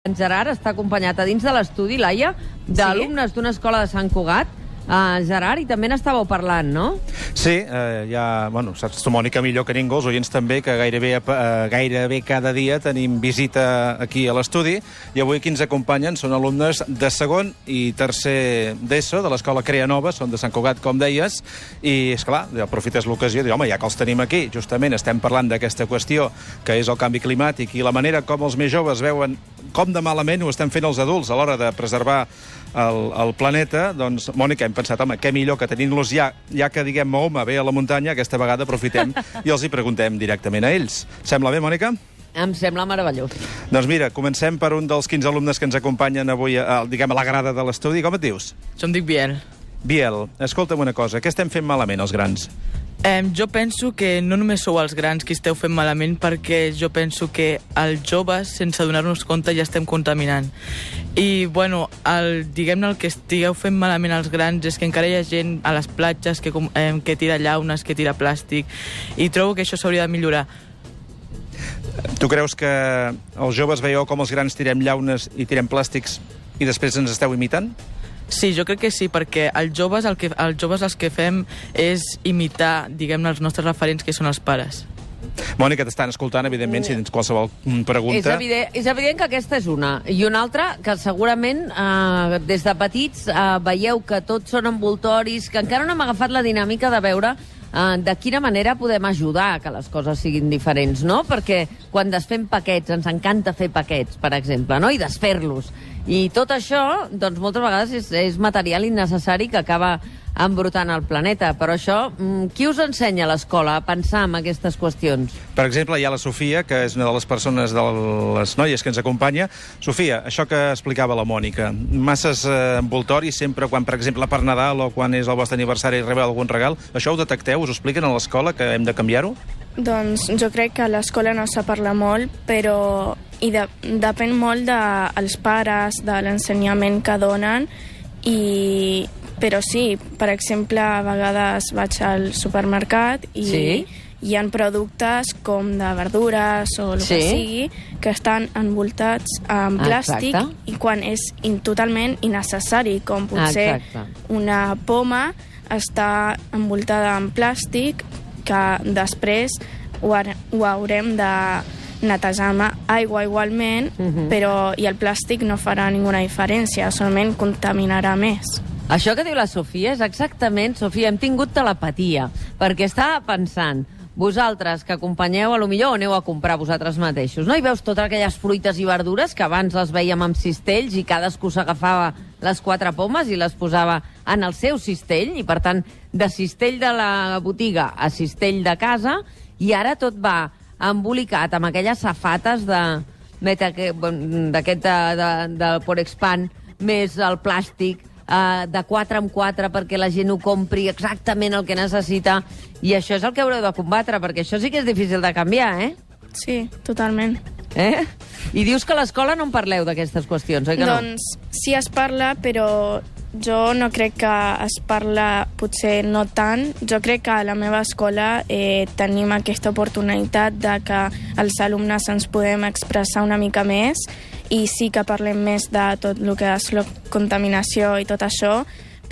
En Gerard està acompanyat a dins de l'estudi, Laia, d'alumnes d'una escola de Sant Cugat. Gerard, i també n'estàveu parlant, no? Sí, bueno, saps tu, Mònica, millor que ningú, els oients també, que gairebé cada dia tenim visita aquí a l'estudi, i avui qui ens acompanyen són alumnes de segon i tercer d'ESO, de l'escola Crea Nova, són de Sant Cugat, com deies, i, esclar, aprofites l'ocasió de dir, home, ja que els tenim aquí, justament estem parlant d'aquesta qüestió, que és el canvi climàtic, i la manera com els més joves veuen com de malament ho estem fent els adults a l'hora de preservar el planeta, doncs, Mònica, hem pensat, home, què millor que tenint-los ja que, diguem, Mahoma ve a la muntanya, aquesta vegada aprofitem i els hi preguntem directament a ells. Sembla bé, Mònica? Em sembla meravellós. Doncs mira, comencem per un dels 15 alumnes que ens acompanyen avui, diguem, a la grada de l'estudi. Com et dius? Jo em dic Biel. Biel, escolta'm una cosa, què estem fent malament, els grans? Jo penso que no només sou els grans qui esteu fent malament, perquè jo penso que els joves, sense donar-nos compte, ja estem contaminant. I, bueno, diguem-ne, el que estigueu fent malament els grans és que encara hi ha gent a les platges que tira llaunes, que tira plàstic, i trobo que això s'hauria de millorar. Tu creus que els joves veieu com els grans tirem llaunes i tirem plàstics i després ens esteu imitant? Sí, jo crec que sí, perquè els joves el que fem és imitar, diguem-ne, els nostres referents, que són els pares. Mònica, t'estan escoltant, evidentment, si tens qualsevol pregunta. És evident que aquesta és una. I una altra, que segurament des de petits veieu que tots són envoltoris, que encara no hem agafat la dinàmica de veure de quina manera podem ajudar a que les coses siguin diferents, no? Perquè quan desfem paquets, ens encanta fer paquets, per exemple, no? I desfer-los. I tot això, doncs, moltes vegades és material innecessari que acaba embrutant el planeta. Però això, qui us ensenya a l'escola a pensar en aquestes qüestions? Per exemple, hi ha la Sofia, que és una de les persones, de les noies que ens acompanya. Sofia, això que explicava la Mònica, masses envoltoris sempre quan, per exemple, per Nadal o quan és el vostre aniversari i rebeu algun regal, això ho detecteu? Us ho expliquen a l'escola, que hem de canviar-ho? Doncs jo crec que a l'escola no se parla molt, però depèn molt dels pares, de l'ensenyament que donen, però sí, per exemple, a vegades vaig al supermercat i hi ha productes com de verdures o el que sigui que estan envoltats en plàstic i quan és totalment innecessari, com potser una poma està envoltada en plàstic que després ho haurem de netejar amb aigua igualment, però i el plàstic no farà ninguna diferència, solament contaminarà més. Això que diu la Sofia és exactament, Sofia, hem tingut telepatia, perquè estava pensant, vosaltres que acompanyeu, a lo millor aneu a comprar vosaltres mateixos, no? I veus totes aquelles fruites i verdures que abans les veiem amb cistells i cadascú s'agafava les 4 pomes i les posava en el seu cistell, i per tant, de cistell de la botiga a cistell de casa, i ara tot va embolicat amb aquelles safates de Porexpan, més el plàstic, de 4 en 4 perquè la gent ho compri exactament el que necessita, i això és el que haureu de combatre, perquè això sí que és difícil de canviar, eh? Sí, totalment. I dius que a l'escola no en parleu d'aquestes qüestions, oi que no? Doncs sí es parla, però jo no crec que es parla, potser no tant. Jo crec que a la meva escola tenim aquesta oportunitat de que els alumnes ens podem expressar una mica més, i sí que parlem més de tot el que és la contaminació i tot això,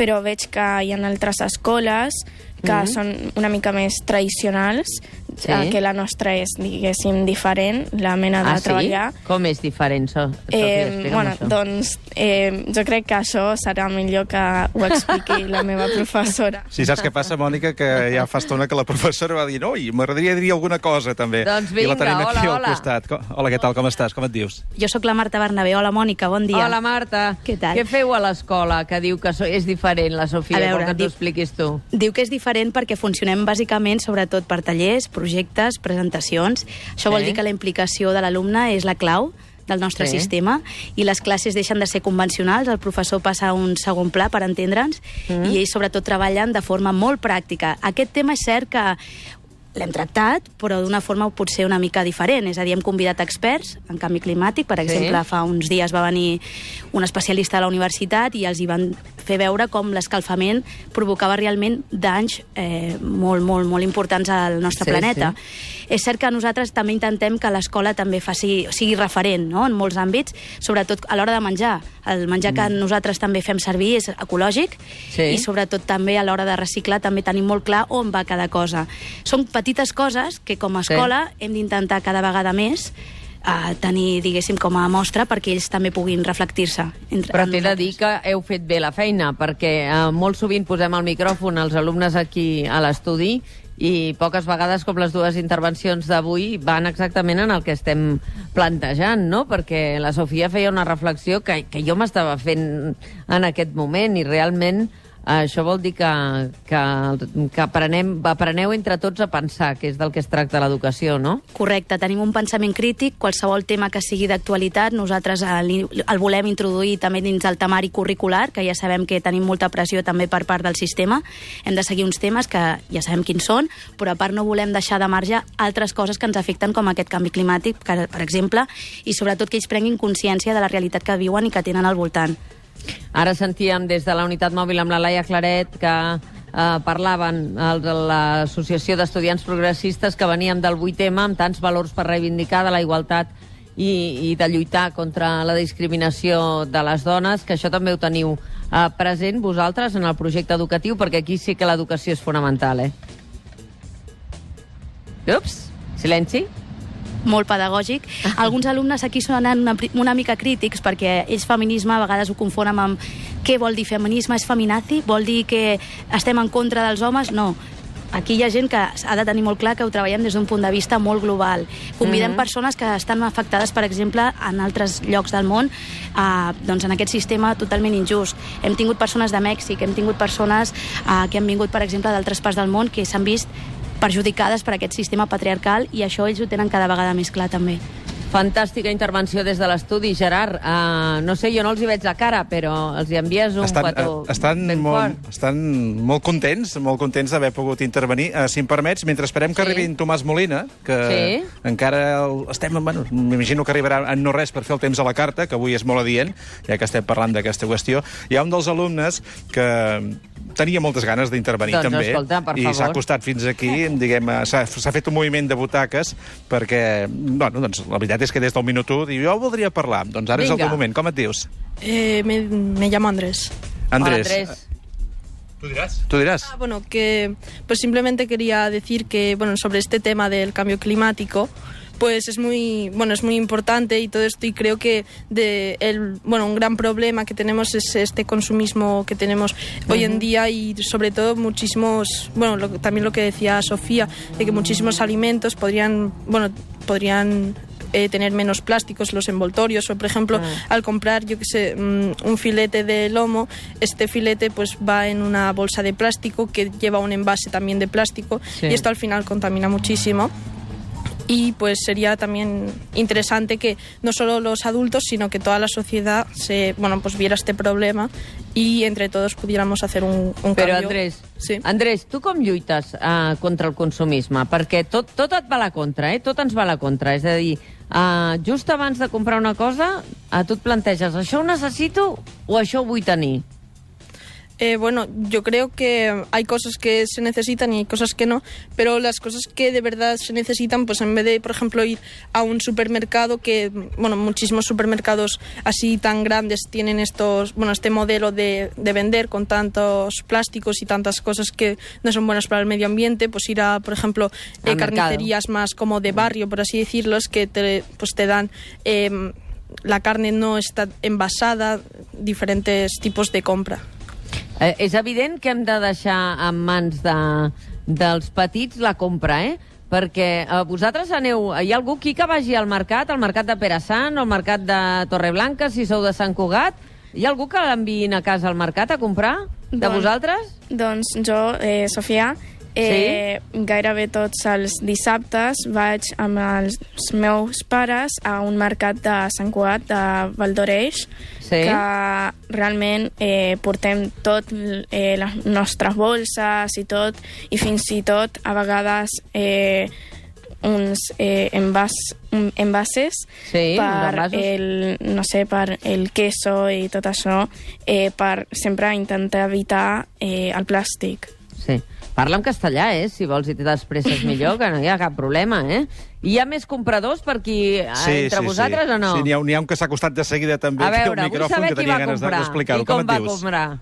però veig que hi ha altres escoles que són una mica més tradicionals, que la nostra és, diguéssim, diferent, la mena de treballar. Com és diferent, Bueno, doncs jo crec que això serà millor que ho expliqui la meva professora. Sí, saps què passa, Mònica? Que ja fa estona que la professora va dir oi, m'agradaria dir alguna cosa, també. Doncs vinga, I la tenim aquí hola. al costat. Hola, què tal, com estàs? Com et dius? Jo sóc la Marta Bernabé. Hola, Mònica, bon dia. Hola, Marta. Què tal? Què feu a l'escola que diu que és diferent, la Sofia? A veure, que t'ho expliquis tu. Diu que és diferent perquè funcionem bàsicament sobretot per tallers, projectes, presentacions. Això vol dir que la implicació de l'alumne és la clau del nostre sistema, i les classes deixen de ser convencionals, el professor passa a un segon pla, per entendre'ns, i ells sobretot treballen de forma molt pràctica. Aquest tema és cert que l'hem tractat, però d'una forma potser una mica diferent. És a dir, hem convidat experts en canvi climàtic. Per exemple, fa uns dies va venir un especialista a la universitat i els hi van fer veure com l'escalfament provocava realment danys molt importants al nostre planeta. És cert que nosaltres també intentem que l'escola també sigui referent, no?, en molts àmbits, sobretot a l'hora de menjar. El menjar que nosaltres també fem servir és ecològic i sobretot també a l'hora de reciclar també tenim molt clar on va cada cosa. Són petites coses que com a escola hem d'intentar cada vegada més tenir, diguéssim, com a mostra perquè ells també puguin reflectir-se. Però t'he de dir que heu fet bé la feina, perquè molt sovint posem el micròfon als alumnes aquí a l'estudi i poques vegades, com les dues intervencions d'avui, van exactament en el que estem plantejant, no? Perquè la Sofia feia una reflexió que jo m'estava fent en aquest moment i realment això vol dir que apreneu entre tots a pensar, que és del que es tracta l'educació, no? Correcte, tenim un pensament crític, qualsevol tema que sigui d'actualitat, nosaltres el volem introduir també dins el temari curricular, que ja sabem que tenim molta pressió també per part del sistema, hem de seguir uns temes que ja sabem quins són, però a part no volem deixar de marge altres coses que ens afecten com aquest canvi climàtic, per exemple, i sobretot que ells prenguin consciència de la realitat que viuen i que tenen al voltant. Ara sentíem des de la unitat mòbil amb la Laia Claret que parlaven de l'Associació d'Estudiants Progressistes que veníem del 8M amb tants valors per reivindicar de la igualtat i de lluitar contra la discriminació de les dones, que això també ho teniu present vosaltres en el projecte educatiu, perquè aquí sí que l'educació és fonamental, Ups, silenci. Molt pedagògic. Alguns alumnes aquí són una mica crítics perquè ells feminisme a vegades ho confonen amb què vol dir feminisme, és feminazi? Vol dir que estem en contra dels homes? No. Aquí hi ha gent que ha de tenir molt clar que ho treballem des d'un punt de vista molt global. Convidem persones que estan afectades, per exemple, en altres llocs del món, doncs en aquest sistema totalment injust. Hem tingut persones de Mèxic, hem tingut persones que han vingut, per exemple, d'altres parts del món que s'han vist perjudicades per aquest sistema patriarcal i això ells ho tenen cada vegada més clar també. Fantàstica intervenció des de l'estudi, Gerard. No sé, jo no els hi veig la cara, però els hi envies un petó ben fort. Estan molt contents d'haver pogut intervenir. Si em permets, mentre esperem que arribi en Tomàs Molina, que encara estem... Bueno, m'imagino que arribarà en no res per fer el temps a la carta, que avui és molt adient, ja que estem parlant d'aquesta qüestió. Hi ha un dels alumnes que tenia moltes ganes d'intervenir també, escolta, per favor. I s'ha acostat fins aquí, diguem, s'ha fet un moviment de butaques perquè, bueno, doncs la veritat és que des del minut 1 diu, jo voldria parlar, doncs ara és el teu moment. Com et dius? Me llamo Andrés. Andrés. Hola, Andrés. ¿Tú dirás? Bueno, que pues simplemente quería decir que, bueno, sobre este tema del cambio climático, pues es muy importante y todo esto, y creo que un gran problema que tenemos es este consumismo que tenemos hoy en día, y sobre todo muchísimos, también lo que decía Sofía, de que muchísimos alimentos podrían tener menos plásticos, los envoltorios, o por ejemplo, al comprar, yo que sé, un filete de lomo, este filete pues va en una bolsa de plástico que lleva un envase también de plástico, y esto al final contamina muchísimo. Y pues sería también interesante que no solo los adultos, sino que toda la sociedad pues viera este problema y entre todos pudiéramos hacer un cambio. Però Andrés, tu com lluites contra el consumisme? Perquè tot et va a la contra, tot ens va a la contra. És a dir, just abans de comprar una cosa, tu et planteges, això ho necessito o això ho vull tenir? Yo creo que hay cosas que se necesitan y hay cosas que no, pero las cosas que de verdad se necesitan, pues en vez de, por ejemplo, ir a un supermercado, que, muchísimos supermercados así tan grandes tienen este modelo de vender con tantos plásticos y tantas cosas que no son buenas para el medio ambiente, pues ir a, por ejemplo, carnicerías más como de barrio, por así decirlo, que te dan... la carne no está envasada, diferentes tipos de compra. És evident que hem de deixar en mans dels petits la compra, perquè vosaltres aneu... Hi ha algú aquí que vagi al mercat de Pere-Sant o al mercat de Torreblanca, si sou de Sant Cugat? Hi ha algú que l'enviïn a casa al mercat a comprar? De vosaltres? Doncs jo, Sofia, gairebé tots els dissabtes vaig amb els meus pares a un mercat de Sant Cugat, de Valdoreix, que realment portem tot les nostres bolses i tot, i fins i tot a vegades uns envases per per el queso i tot això, per sempre intentar evitar el plàstic. Sí. Parla en castellà, si vols, i t'expresses millor, que no hi ha cap problema, Hi ha més compradors per aquí entre vosaltres o no? Sí, n'hi ha un que s'ha acostat de seguida també a aquí veure, al micròfon, que tenia ganes d'explicar-ho. I com va comprar?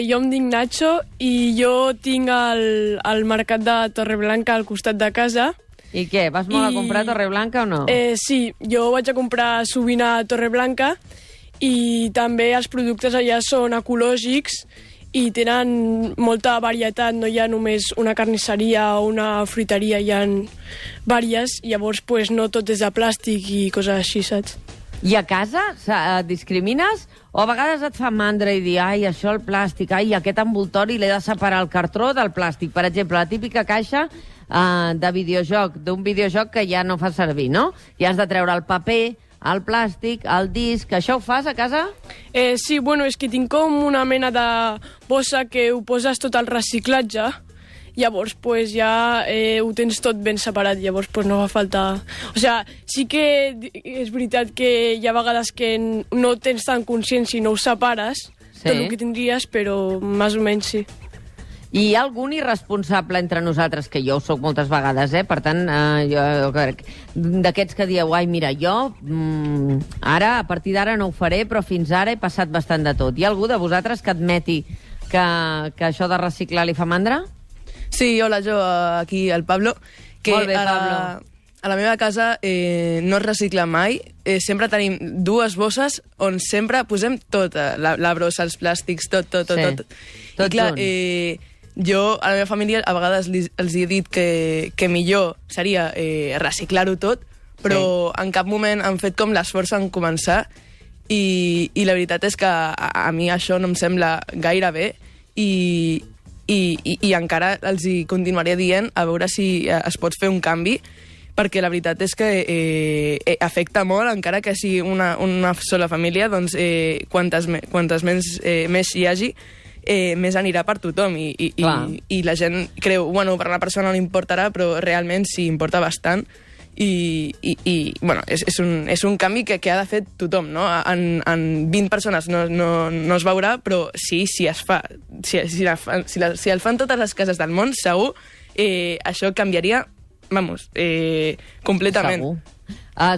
Jo em dic Nacho i jo tinc el mercat de Torreblanca al costat de casa. I què, vas molt a comprar a Torreblanca o no? Sí, jo vaig a comprar sovint a Torreblanca i també els productes allà són ecològics i tenen molta varietat, no hi ha només una carnisseria o una fruiteria, hi ha vàries, llavors no tot és de plàstic i coses així, saps? I a casa discrimines? O a vegades et fa mandra i dir, ai, això el plàstic, ai, aquest envoltori l'he de separar el cartró del plàstic. Per exemple, la típica caixa de videojoc, d'un videojoc que ja no fa servir, no? I has de treure el paper, el plàstic, el disc... Això ho fas a casa? Sí, és que tinc com una mena de bossa que ho poses tot al reciclatge, llavors ja ho tens tot ben separat, llavors no fa falta... O sigui, sí que és veritat que hi ha vegades que no tens tan consciència i no ho separes, tot el que tindries, però més o menys sí. I hi ha algun irresponsable entre nosaltres, que jo ho soc moltes vegades, per tant, jo crec, d'aquests que dieu, ai, mira, jo ara, a partir d'ara no ho faré, però fins ara he passat bastant de tot. Hi ha algú de vosaltres que admeti que això de reciclar li fa mandra? Sí, hola, jo, aquí, el Pablo. Molt bé, Pablo. A la meva casa no es recicla mai. Sempre tenim dues bosses on sempre posem tot, la brossa, els plàstics, tot. Tot I clar, jo a la meva família a vegades els he dit que millor seria reciclar-ho tot, però en cap moment han fet com l'esforç en començar i la veritat és que a mi això no em sembla gaire bé i encara els hi continuaré dient a veure si es pot fer un canvi, perquè la veritat és que afecta molt, encara que sigui una sola família, doncs quantes més hi hagi, més anirà per tothom i la gent creu, per una persona no li importarà, però realment sí importa bastant i és un canvi que ha de fer tothom, no? En 20 persones no es veurà, però sí, si es fa, si el fan totes les cases del món, segur això canviaria, completament. Segur.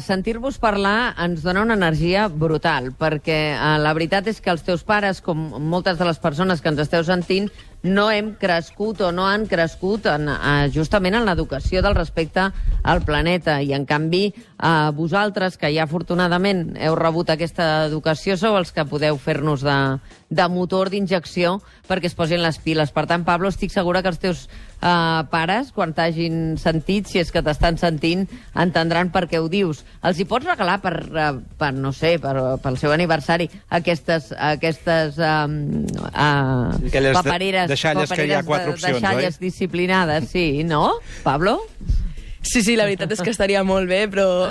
Sentir-vos parlar ens dona una energia brutal, perquè la veritat és que els teus pares, com moltes de les persones que ens esteu sentint, no hem crescut o no han crescut justament en l'educació del respecte al planeta. I, en canvi, vosaltres, que ja afortunadament heu rebut aquesta educació, sou els que podeu fer-nos de motor d'injecció perquè es posin les piles. Per tant, Pablo, estic segura que els teus pares, quan t'hagin sentit, si és que t'estan sentint, entendran per què ho dius. Els hi pots regalar no sé, pel seu aniversari aquestes papereres deixalles que hi ha 4 opcions, deixalles disciplinades, sí, no, Pablo? Sí, la veritat és que estaria molt bé, però...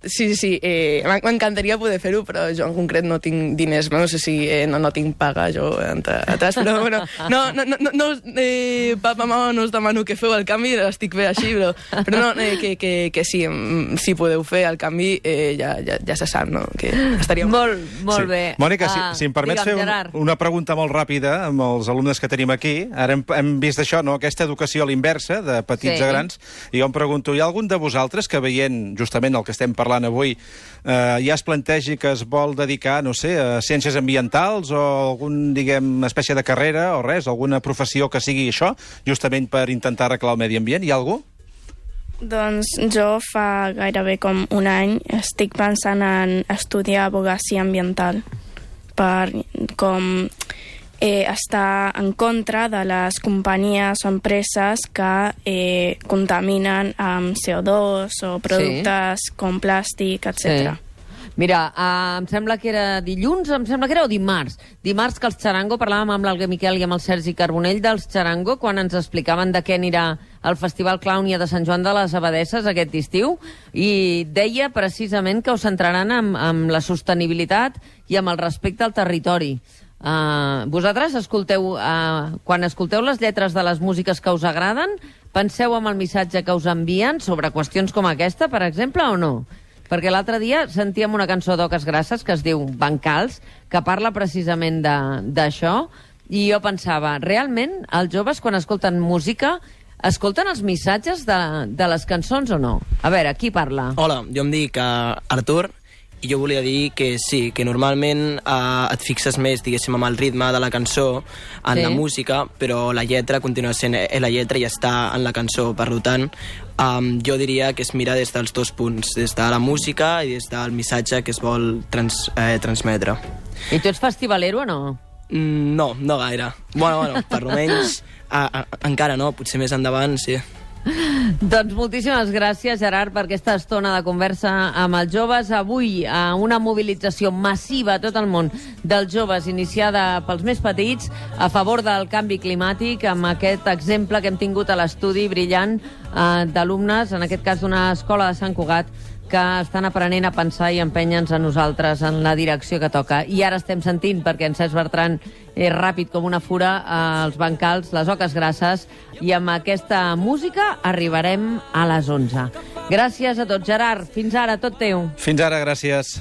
Sí, m'encantaria poder fer-ho, però jo en concret no tinc diners, no sé si no tinc paga jo atrás, però bueno, papa, mama, no us demano que feu el canvi, estic bé així, però no, que sí, si podeu fer el canvi ja se sap, no? Que estaria molt bé. Mònica, si em permets fer una pregunta molt ràpida amb els alumnes que tenim aquí, ara hem vist això, no? Aquesta educació a l'inversa, de petits a grans, i jo em pregunto, hi ha algun de vosaltres que veient justament el que estem parlant avui, ja es plantegi que es vol dedicar, no sé, a ciències ambientals o algun, espècie de carrera o res, alguna professió que sigui això, justament per intentar arreglar el medi ambient? Hi ha algú? Doncs jo fa gairebé com un any estic pensant en estudiar advocacia ambiental per com està en contra de les companyies o empreses que contaminen amb CO2 o productes com plàstic, etc. Mira, em sembla que era dilluns, o dimarts. Dimarts que els Charango, parlàvem amb l'Alguer Miquel i amb el Sergi Carbonell dels Charango, quan ens explicaven de què anirà el Festival Clownia de Sant Joan de les Abadesses aquest estiu, i deia precisament que ho centraran amb la sostenibilitat i amb el respecte al territori. vosaltres escolteu, quan escolteu les lletres de les músiques que us agraden, penseu en el missatge que us envien sobre qüestions com aquesta, per exemple, o no? Perquè l'altre dia sentíem una cançó d'Oques Grasses que es diu Bancals, que parla precisament d'això, i jo pensava, realment, els joves, quan escolten música, escolten els missatges de les cançons o no? A veure, qui parla? Hola, jo em dic Artur, i jo volia dir que sí, que normalment et fixes més, diguéssim, amb el ritme de la cançó, en la música, però la lletra continua sent la lletra i està en la cançó. Per tant, jo diria que es mira des dels dos punts, des de la música i des del missatge que es vol transmetre. I tu ets festivalero o no? No, no gaire. Bueno, per almenys encara no, potser més endavant, sí. Doncs moltíssimes gràcies, Gerard, per aquesta estona de conversa amb els joves. Avui, una mobilització massiva a tot el món dels joves, iniciada pels més petits, a favor del canvi climàtic, amb aquest exemple que hem tingut a l'estudi brillant d'alumnes, en aquest cas d'una escola de Sant Cugat, que estan aprenent a pensar i empènyer-nos a nosaltres en la direcció que toca. I ara estem sentint, perquè en Cesc Bertran és ràpid com una fura, els Bancals, les Oques Grasses, i amb aquesta música arribarem a les 11. Gràcies a tots, Gerard. Fins ara, tot teu. Fins ara, gràcies.